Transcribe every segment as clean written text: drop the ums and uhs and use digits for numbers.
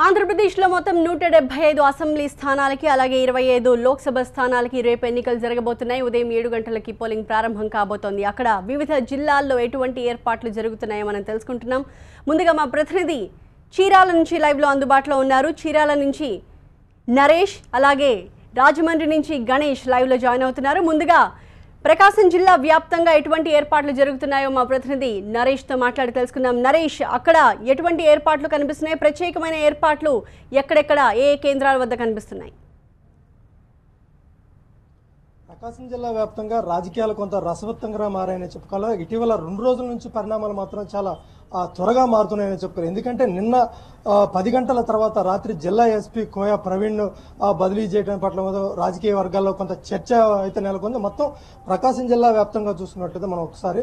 ఆంధ్రప్రదేశ్లో మొత్తం 175 అసెంబ్లీ స్థానాలకి అలాగే 25 లోక్సభ స్థానాలకి రేపు ఎన్నికలు జరగబోతున్నాయి. ఉదయం 7 గంటలకి పోలింగ్ ప్రారంభం కాబోతోంది. అక్కడ వివిధ జిల్లాల్లో ఎటువంటి ఏర్పాట్లు జరుగుతున్నాయో మనం తెలుసుకుంటున్నాం. ముందుగా మా ప్రతినిధి చీరాల నుంచి లైవ్లో అందుబాటులో ఉన్నారు. చీరాల నుంచి నరేష్ అలాగే రాజమండ్రి నుంచి గణేష్ లైవ్లో జాయిన్ అవుతున్నారు. ముందుగా ప్రకాశం జిల్లా వ్యాప్తంగా ఎటువంటి ఏర్పాట్లు జరుగుతున్నాయో మా ప్రతినిధి నరేష్తో మాట్లాడి తెలుసుకుందాం. నరేష్, అక్కడ ఎటువంటి ఏర్పాట్లు కనిపిస్తున్నాయి? ప్రత్యేకమైన ఏర్పాట్లు ఎక్కడెక్కడ ఏ కేంద్రాల వద్ద కనిపిస్తున్నాయి? ప్రకాశం జిల్లా వ్యాప్తంగా రాజకీయాలు కొంత రసవత్తంగా మారాయని చెప్పుకోవాలి. ఇటీవల 2 రోజుల నుంచి పరిణామాలు మాత్రం చాలా త్వరగా మారుతున్నాయని చెప్పుకోవాలి. ఎందుకంటే నిన్న 10 గంటల తర్వాత రాత్రి జిల్లా ఎస్పీ కోయా ప్రవీణ్ బదిలీ చేయడం పట్ల రాజకీయ వర్గాల్లో కొంత చర్చ అయితే నెలకొంది. మొత్తం ప్రకాశం జిల్లా వ్యాప్తంగా చూసుకున్నట్లయితే మనం ఒకసారి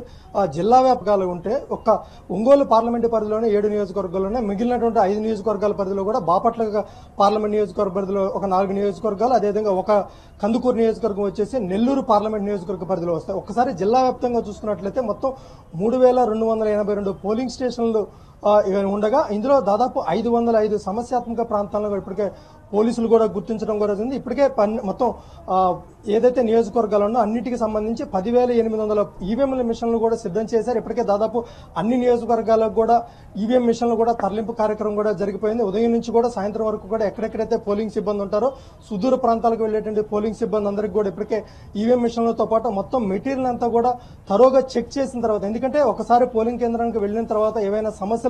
జిల్లా వ్యాపకాలు ఉంటే ఒక్క ఒంగోలు పార్లమెంటు పరిధిలోనే 7 నియోజకవర్గాల్లోనే మిగిలినటువంటి 5 నియోజకవర్గాల పరిధిలో కూడా బాపట్ల పార్లమెంట్ నియోజకవర్గ పరిధిలో ఒక 4 నియోజకవర్గాలు, అదేవిధంగా ఒక కందుకూరు నియోజకవర్గం వచ్చేసి నెల్లూరు పార్లమెంట్ నియోజకవర్గ పరిధిలో వస్తాయి. ఒక్కసారి జిల్లా వ్యాప్తంగా చూసుకున్నట్లయితే మొత్తం 3282 పోలింగ్ స్టేషన్లు ఉండగా ఇందులో దాదాపు 505 సమస్యాత్మక ప్రాంతాలను ఇప్పటికే పోలీసులు కూడా గుర్తించడం కూడా జరిగింది. ఇప్పటికే మొత్తం ఏదైతే నియోజకవర్గాలు ఉన్నో అన్నిటికి సంబంధించి 10,800 ఈవీఎంల మిషన్లు కూడా సిద్ధం చేశారు. ఇప్పటికే దాదాపు అన్ని నియోజకవర్గాలకు కూడా ఈవీఎం మిషన్లు కూడా తరలింపు కార్యక్రమం కూడా జరిగిపోయింది. ఉదయం నుంచి కూడా సాయంత్రం వరకు కూడా ఎక్కడెక్కడైతే పోలింగ్ సిబ్బంది ఉంటారో సుదూర ప్రాంతాలకు వెళ్ళేటువంటి పోలింగ్ సిబ్బంది అందరికీ కూడా ఇప్పటికే ఈవీఎం మిషన్లతో పాటు మొత్తం మెటీరియల్ అంతా కూడా తరోగా చెక్ చేసిన తర్వాత, ఎందుకంటే ఒకసారి పోలింగ్ కేంద్రానికి వెళ్ళిన తర్వాత ఏవైనా సమస్యలు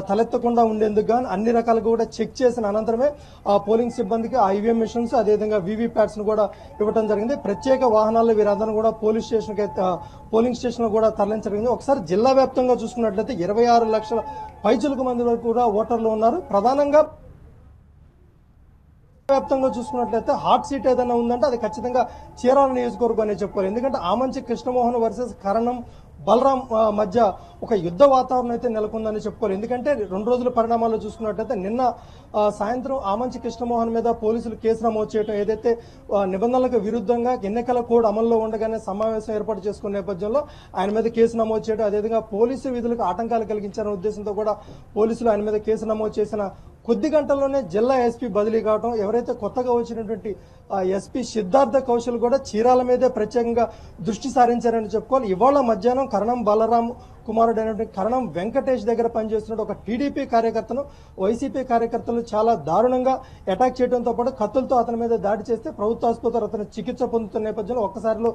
తలెత్తకుండా ఉండేందుకు గాను అన్ని రకాలుగా కూడా చెక్ చేసిన అనంతరమే ఆ పోలింగ్ సిబ్బందికి ఆ ఈవీఎం మిషన్స్ అదేవిధంగా వీవీప్యాట్స్ ను కూడా ఇవ్వడం జరిగింది. ప్రత్యేక వాహనాల్లో వీరందరూ కూడా పోలింగ్ స్టేషన్ కూడా తరలించడం. ఒకసారి జిల్లా వ్యాప్తంగా చూసుకున్నట్లయితే 26 లక్షల పైచులకు మంది వరకు కూడా ఓటర్లు ఉన్నారు. ప్రధానంగా వ్యాప్తంగా చూసుకున్నట్లయితే హాట్ సీట్ ఏదైనా ఉందంటే అది ఖచ్చితంగా చీరాల నియోజకవర్గం అనే చెప్పుకోవాలి. ఎందుకంటే ఆమంచి కృష్ణమోహన్ వర్సెస్ కరణం బలరాం మధ్య ఒక యుద్ధ వాతావరణం అయితే నెలకొందని చెప్పుకోవాలి. ఎందుకంటే 2 రోజుల పరిణామాల్లో చూసుకున్నట్లయితే నిన్న సాయంత్రం ఆమంచి కృష్ణమోహన్ మీద పోలీసులు కేసు నమోదు చేయడం, ఏదైతే నిబంధనలకు విరుద్ధంగా ఎన్నికల కోడ్ అమల్లో ఉండగానే సమావేశం ఏర్పాటు చేసుకున్న నేపథ్యంలో ఆయన మీద కేసు నమోదు చేయడం, అదేవిధంగా పోలీసు విధులకు ఆటంకాలు కలిగించాలనే ఉద్దేశంతో కూడా పోలీసులు ఆయన మీద కేసు నమోదు చేసిన కొద్ది గంటల్లోనే జిల్లా ఎస్పీ బదిలీ కావడం, ఎవరైతే కొత్తగా వచ్చినటువంటి ఎస్పీ సిద్ధార్థ కౌశల్ కూడా చీరాల మీదే ప్రత్యేకంగా దృష్టి సారించారని చెప్పుకోవాలి. ఇవాళ మధ్యాహ్నం కరణం బలరాం కుమారుడు అయినటువంటి కరణం వెంకటేష్ దగ్గర పనిచేస్తున్న ఒక టీడీపీ కార్యకర్తను వైసీపీ కార్యకర్తలు చాలా దారుణంగా అటాక్ చేయడంతో పాటు కత్తులతో అతని మీద దాడి చేస్తే ప్రభుత్వ ఆసుపత్రి అతను చికిత్స పొందుతున్న నేపథ్యంలో ఒక్కసారిలో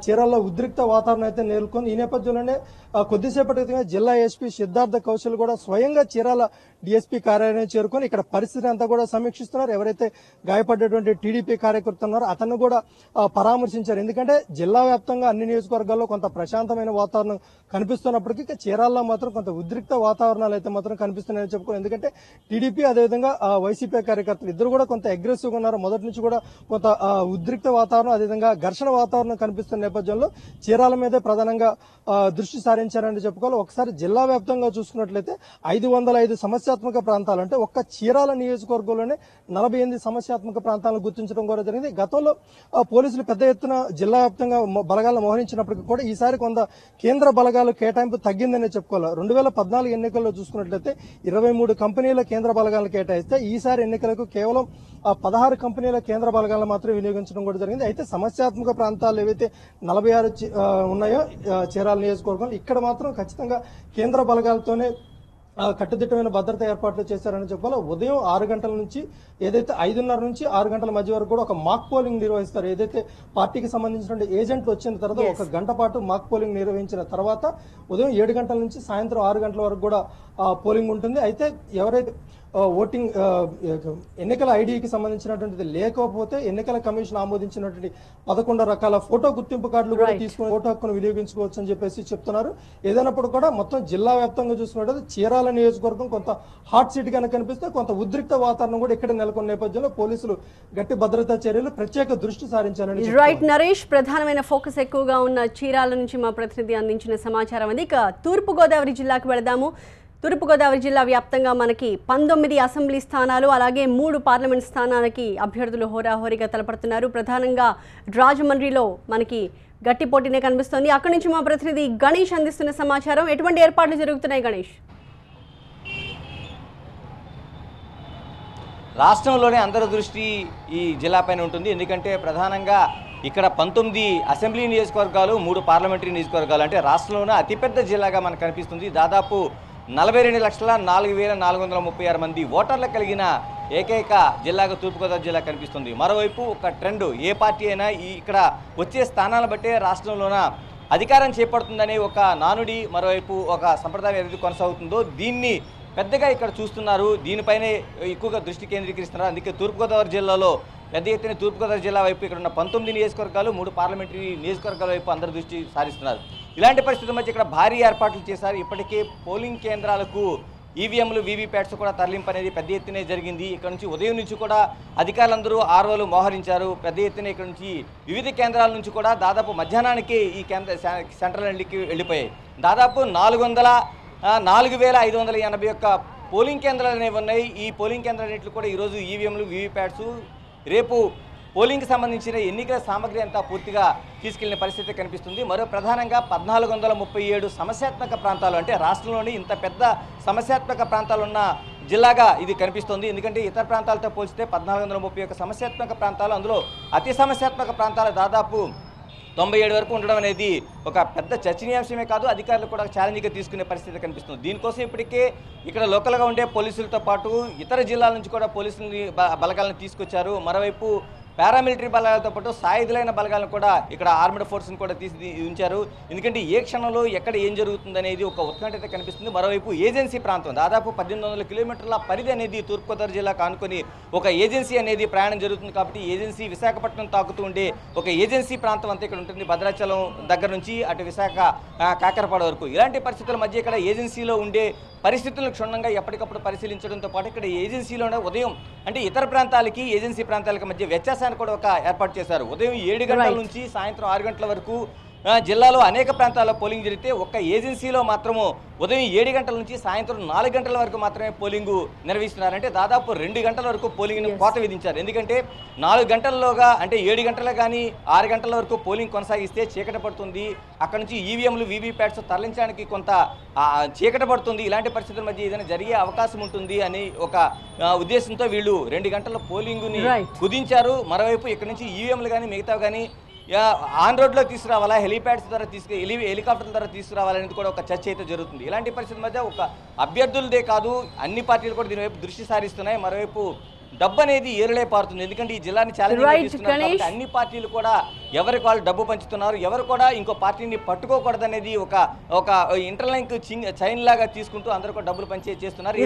చీరాల్లో ఉద్రిక్త వాతావరణం అయితే నెలకొంది. ఈ నేపథ్యంలోనే కొద్దిసేపటి క్రితమే జిల్లా ఎస్పీ సిద్ధార్థ కౌశల్ కూడా స్వయంగా చీరాల డిఎస్పీ కార్యాలయం చేరుకొని ఇక్కడ పరిస్థితి అంతా కూడా సమీక్షిస్తున్నారు. ఎవరైతే గాయపడ్డటువంటి టీడీపీ కార్యకర్త ఉన్నారో అతను కూడా పరామర్శించారు. ఎందుకంటే జిల్లా వ్యాప్తంగా అన్ని నియోజకవర్గాల్లో కొంత ప్రశాంతమైన వాతావరణం కనిపిస్తున్నప్పటికీ చీరాల్లో మాత్రం కొంత ఉద్రిక్త వాతావరణాలు అయితే మాత్రం కనిపిస్తున్నాయని చెప్పుకోవాలి. ఎందుకంటే టీడీపీ అదేవిధంగా వైసీపీ కార్యకర్తలు ఇద్దరు కూడా కొంత అగ్రెసివ్ గా ఉన్నారు. మొదటి నుంచి కూడా కొంత ఉద్రిక్త వాతావరణం అదేవిధంగా ఘర్షణ వాతావరణం కనిపిస్తున్న నేపథ్యంలో చీరాల మీదే ప్రధానంగా దృష్టి సారించారని చెప్పుకోవాలి. ఒకసారి జిల్లా వ్యాప్తంగా చూసుకున్నట్లయితే 505 సమస్యాత్మక ప్రాంతాలు, అంటే ఒక్క చీరాల నియోజకవర్గంలోనే 48 సమస్యాత్మక ప్రాంతాలను గుర్తించడం కూడా జరిగింది. గతంలో పోలీసులు పెద్ద ఎత్తున జిల్లా వ్యాప్తంగా బలగాలను మోహరించినప్పటికీ కూడా ఈసారి కొంత కేంద్ర బలగాలు కేటాయింపు తగ్గిందనే చెప్పుకోవాలి. 2014 ఎన్నికల్లో చూసుకున్నట్లయితే 23 కంపెనీల కేంద్ర బలగాలను కేటాయిస్తే ఈసారి ఎన్నికలకు కేవలం 16 కంపెనీల కేంద్ర బలగాలను మాత్రమే వినియోగించడం కూడా జరిగింది. అయితే సమస్యాత్మక ప్రాంతాలు ఏవైతే 46 ఉన్నాయో చీరాల నియోజకవర్గంలో ఇక్కడ మాత్రం ఖచ్చితంగా కేంద్ర బలగాలతోనే కట్టుదిట్టమైన భద్రత ఏర్పాట్లు చేశారని చెప్పాలి. ఉదయం 6 గంటల నుంచి ఏదైతే 5:30 నుంచి 6 గంటల మధ్య వరకు కూడా ఒక మాక్ పోలింగ్ నిర్వహిస్తారు. ఏదైతే పార్టీకి సంబంధించిన ఏజెంట్లు వచ్చిన తర్వాత 1 గంట పాటు మాక్ పోలింగ్ నిర్వహించిన తర్వాత ఉదయం 7 గంటల నుంచి సాయంత్రం 6 గంటల వరకు కూడా పోలింగ్ ఉంటుంది. అయితే ఎవరైతే ఓటింగ్ ఎన్నికల ఐడికి సంబంధించినటువంటిది లేకపోతే ఎన్నికల కమిషన్ ఆమోదించినటువంటి 11 రకాల ఫోటో గుర్తింపు కార్డులు కూడా తీసుకుని ఓటు హక్కును వినియోగించుకోవచ్చు అని చెప్పేసి చెప్తున్నారు. ఏదైనప్పుడు కూడా మొత్తం జిల్లా వ్యాప్తంగా చూసుకున్నట్టు చీరాల నియోజకవర్గం కొంత హాట్ సీట్ గా కనిపిస్తే కొంత ఉద్రిక్త వాతావరణం కూడా ఇక్కడ నెలకొన్న నేపథ్యంలో పోలీసులు గట్టి భద్రతా చర్యలు ప్రత్యేక దృష్టి సారించారని. రైట్ నరేష్, ప్రధానమైన ఫోకస్ ఎక్కువగా ఉన్న చీరాల నుంచి మా ప్రతినిధి అందించిన సమాచారం అది. ఇక తూర్పుగోదావరి జిల్లాకు వెళదాము. తూర్పుగోదావరి జిల్లా వ్యాప్తంగా మనకి 19 అసెంబ్లీ స్థానాలు అలాగే 3 పార్లమెంట్ స్థానాలకి అభ్యర్థులు హోరాహోరీగా తలపడుతున్నారు. ప్రధానంగా రాజమండ్రిలో మనకి గట్టి పోటీనే కనిపిస్తోంది. అక్కడి నుంచి మా ప్రతినిధి గణేష్ అందిస్తున్న సమాచారం. ఎటువంటి ఏర్పాట్లు జరుగుతున్నాయి గణేష్? రాష్ట్రంలోనే అందరి దృష్టి ఈ జిల్లాపైన ఉంటుంది. ఎందుకంటే ప్రధానంగా ఇక్కడ 19 అసెంబ్లీ నియోజకవర్గాలు, 3 పార్లమెంటరీ నియోజకవర్గాలు, అంటే రాష్ట్రంలోనే అతిపెద్ద జిల్లాగా మనకు కనిపిస్తుంది. దాదాపు 42,04,436 మంది ఓటర్లు కలిగిన ఏకైక జిల్లాగా తూర్పుగోదావరి జిల్లా కనిపిస్తుంది. మరోవైపు ఒక ట్రెండ్, ఏ పార్టీ అయినా ఇక్కడ వచ్చే స్థానాలను బట్టే రాష్ట్రంలోన అధికారం చేపడుతుందనే ఒక నానుడి, మరోవైపు ఒక సంప్రదాయం ఏదైతే కొనసాగుతుందో దీన్ని పెద్దగా ఇక్కడ చూస్తున్నారు. దీనిపైనే ఎక్కువగా దృష్టి కేంద్రీకరిస్తున్నారు. అందుకే తూర్పుగోదావరి జిల్లాలో పెద్ద ఎత్తున తూర్పుగోదావరి జిల్లా వైపు ఇక్కడ ఉన్న 19 నియోజకవర్గాలు, 3 పార్లమెంటరీ నియోజకవర్గాల వైపు అందరూ దృష్టి సారిస్తున్నారు. ఇలాంటి పరిస్థితుల మధ్య ఇక్కడ భారీ ఏర్పాట్లు చేశారు. ఇప్పటికే పోలింగ్ కేంద్రాలకు ఈవీఎంలు, వీవీప్యాట్స్ కూడా తరలింపు అనేది పెద్ద ఎత్తునే జరిగింది. ఇక్కడ నుంచి ఉదయం నుంచి కూడా అధికారులందరూ ఆర్ఓలు మోహరించారు. పెద్ద ఎత్తున ఇక్కడ నుంచి వివిధ కేంద్రాల నుంచి కూడా దాదాపు మధ్యాహ్నానికి ఈ సెంట్రల్ వెళ్ళిపోయాయి. దాదాపు 4,581 పోలింగ్ కేంద్రాలు అనేవి ఉన్నాయి. ఈ పోలింగ్ కేంద్రాలన్నింటిలో కూడా ఈరోజు ఈవీఎంలు, వీవీప్యాట్స్, రేపు పోలింగ్కి సంబంధించిన ఎన్నికల సామగ్రి అంతా పూర్తిగా తీసుకెళ్లిన పరిస్థితి కనిపిస్తుంది. మరో ప్రధానంగా 1437 సమస్యాత్మక ప్రాంతాలు, అంటే రాష్ట్రంలోని ఇంత పెద్ద సమస్యాత్మక ప్రాంతాలున్న జిల్లాగా ఇది కనిపిస్తుంది. ఎందుకంటే ఇతర ప్రాంతాలతో పోల్చితే 1431 సమస్యాత్మక ప్రాంతాలు, అందులో అతి సమస్యాత్మక ప్రాంతాలు దాదాపు 97 వరకు ఉండడం అనేది ఒక పెద్ద చర్చనీయాంశమే కాదు, అధికారులు కూడా ఛాలెంజ్గా తీసుకునే పరిస్థితి కనిపిస్తుంది. దీనికోసం ఇప్పటికే ఇక్కడ లోకల్గా ఉండే పోలీసులతో పాటు ఇతర జిల్లాల నుంచి కూడా పోలీసులని బలగాలను తీసుకొచ్చారు. మరోవైపు పారామిలిటరీ బలగాలతో పాటు సాయుధులైన బలగాలను కూడా ఇక్కడ ఆర్మడ్ ఫోర్స్ని కూడా ఉంచారు. ఎందుకంటే ఏ క్షణంలో ఎక్కడ ఏం జరుగుతుందనేది ఒక ఉత్కంఠత కనిపిస్తుంది. మరోవైపు ఏజెన్సీ ప్రాంతం, దాదాపు 1800 కిలోమీటర్ల పరిధి అనేది తూర్పుగోదావరి జిల్లాకు ఆనుకొని ఒక ఏజెన్సీ అనేది ప్రయాణం జరుగుతుంది. కాబట్టి ఏజెన్సీ విశాఖపట్నం తాకుతూ ఉండే ఒక ఏజెన్సీ ప్రాంతం అంతా ఇక్కడ ఉంటుంది. భద్రాచలం దగ్గర నుంచి అటు విశాఖ, కాకరపాడ వరకు. ఇలాంటి పరిస్థితుల మధ్య ఇక్కడ ఏజెన్సీలో ఉండే పరిస్థితులను క్షుణ్ణంగా ఎప్పటికప్పుడు పరిశీలించడంతో పాటు ఇక్కడ ఏజెన్సీలోనే ఉదయం, అంటే ఇతర ప్రాంతాలకి ఏజెన్సీ ప్రాంతాలకు మధ్య వ్యత్యాసాన్ని కూడా ఒక ఏర్పాటు చేశారు. ఉదయం 7 గంటల నుంచి సాయంత్రం 6 గంటల వరకు జిల్లాలో అనేక ప్రాంతాల్లో పోలింగ్ జరిగితే ఒక్క ఏజెన్సీలో మాత్రము ఉదయం 7 గంటల నుంచి సాయంత్రం 4 గంటల వరకు మాత్రమే పోలింగ్ నిర్వహిస్తున్నారంటే దాదాపు 2 గంటల వరకు పోలింగ్ను కోత విధించారు. ఎందుకంటే 4 గంటల్లోగా, అంటే 7 గంటల కానీ 6 గంటల వరకు పోలింగ్ కొనసాగిస్తే చీకట పడుతుంది. అక్కడ నుంచి ఈవీఎంలు, వీవీప్యాట్స్ తరలించడానికి కొంత చీకట పడుతుంది. ఇలాంటి పరిస్థితుల మధ్య ఏదైనా జరిగే అవకాశం ఉంటుంది అని ఒక ఉద్దేశంతో వీళ్ళు 2 గంటల పోలింగ్ని కుదించారు. మరోవైపు ఇక్కడ నుంచి ఈవీఎంలు కానీ మిగతావి కానీ ఆన్ రోడ్లో తీసుకురావాలా, హెలిప్యాడ్స్ ద్వారా హెలికాప్టర్ల ద్వారా తీసుకురావాలనేది కూడా ఒక చర్చ అయితే జరుగుతుంది. ఇలాంటి పరిస్థితుల మధ్య ఒక అభ్యర్థులదే కాదు అన్ని పార్టీలు కూడా దీనివైపు దృష్టి సారిస్తున్నాయి. మరోవైపు డబ్బు అనేది ఏరులే పారుతుంది. ఎందుకంటే ఈ జిల్లాని ఛాలెంజ్ చేస్తున్నారు కాబట్టి అన్ని పార్టీలు కూడా ఎవరికి వాళ్ళు డబ్బు పంచుతున్నారు, ఎవరు కూడా ఇంకో పార్టీని పట్టుకోకూడదనేది ఒక ఇంటర్లింక్ చైన్ లాగా తీసుకుంటూ అందరూ కూడా డబ్బులు పంచే చేస్తున్నారు.